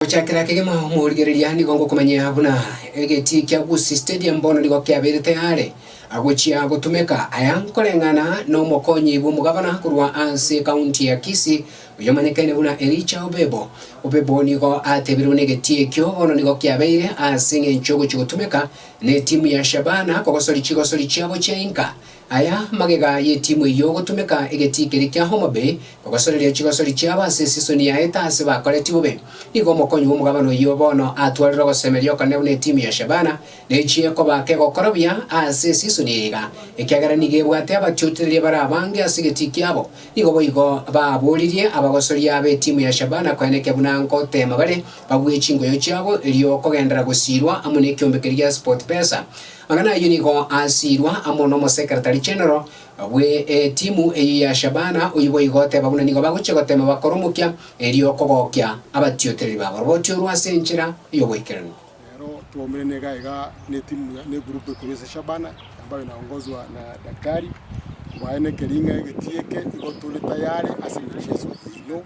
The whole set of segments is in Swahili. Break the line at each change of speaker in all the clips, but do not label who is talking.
Chakira kigema murigereria ni gongo kumenya abuna egeti kya Gusii Stadium bono liko kyabirite yare agwechia gutumeka ayankorengana no mokonyi bumugabana kurwa anse county ya Kisii uyomanekene buna Elicha Obebo niko atebirwe negeti kyo bono niko kyabeire asinge nchogo chigutumeka ne timu ya Shabana kogosori chabo cha Inka aya magega ye timu yo gutumeka egeti kya Homa Bay kogosori chigosori chaba season ya etase ba collective be niko mokonyi bumugabano yo bono atwarira gosemerio kane ne timu ya Shabana ne chieko bake gokorobia ase season yega ekyagara nige bwate abatyutirire barabange asigeti kyabo niko boigo baburirie abagosori abe timu ya Shabana kweneke bunanko tema bare babwe chingoyo cyabo iliyo kogendera gusirwa amune kyombekeria sport pesa magana yunigo asirwa amono mo secretary general we timu ya Shabana uyibo igote babuna nigo baguchego tema bakoromukya iliyo kogokya abatyutirire baborobotyo rwasenchira yoboikerano
lero tuomene gaiga ne timu ne grupu ya Shabana ambayo inaongozwa na daktari waene keringa egetieke igotule tayari asimichezo ino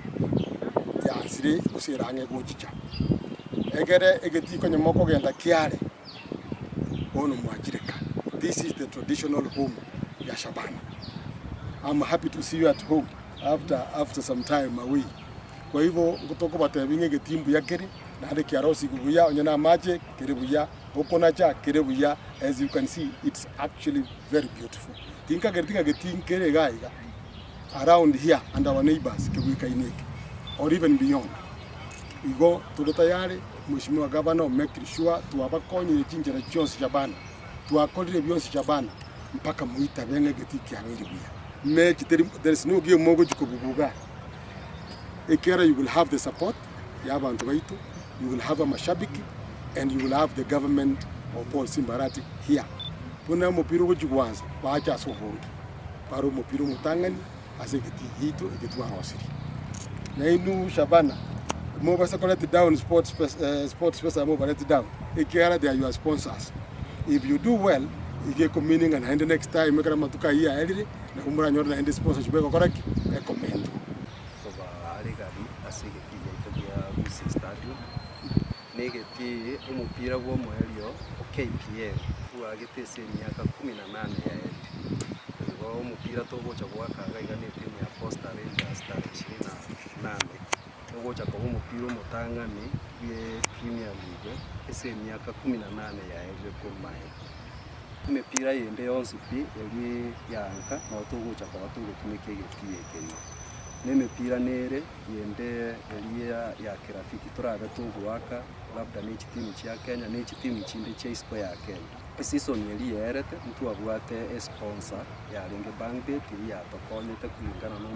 ya sire usirange gochicha egere egetiko nyamoko genda kiare ono mwajireka. This is the traditional home ya Shabana. I'm happy to see you at home after some time away. Kwa hivyo ngotoko batebinge getimbu yakeri na hade kiarosi kubuya onyana mache kerebuya okonacha kerebuya. As you can see, it's actually very beautiful. Tinka getinkere gaiga around here and our neighbors kebuika ineke or even beyond. We go to the tayari mheshimiwa governor make sure tuwabakonye chinjira cyose Shabana tuwakolire byose Shabana mpaka muita benge getiki abiri buya there is no game mogo chikubuga ekera. You will have the support y'abantu baitu, you will have a mashabiki, and you will have the government of Paul Simbarati here. Puna mupira w'Ugwanza bacha sohoro baro mupira mutangani asegeti hito egetwa hosiri na inu Shabana mo basa collect down sports pesa mo collect down ekera. They are your sponsors. If you do well you get meaning and the next time mekara matuka here elire na kumura nyora na sponsorship ko correct recommend
so ba aligari asegeti ya Gusii Stadium negeti umupira wo moelio KPL agitese myaka 18 ya ngo umupira togocha gwakaga igane timu ya Costa Rangers Star 28 togocha kwa umupira umutangani ye Premier League ese myaka 18 ya kumaye umupira yende yonse pi eli yanka na togocha kwa watu gutumike getiyekeri nemipira nere yende eli ya kirafiki turaga tugwaka labda ni timu ya Kenya ni timu chinde cha Isco ya Kenya. Season yeli yerete mtu abwate sponsor ya Ringe Bank iri yatokonyete kulingana no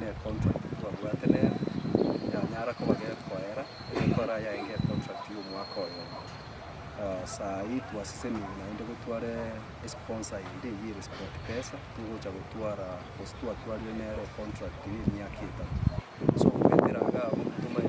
ne contract mtu abwate ne ya nyara ko bagere koera ekora ya inge contract yo mwaka oyo saa hii tuasisemi naende gutware sponsor inde yiri sport pesa tugocha gutwara postua twari nere contract ni myaka 3 so beteraga mutuma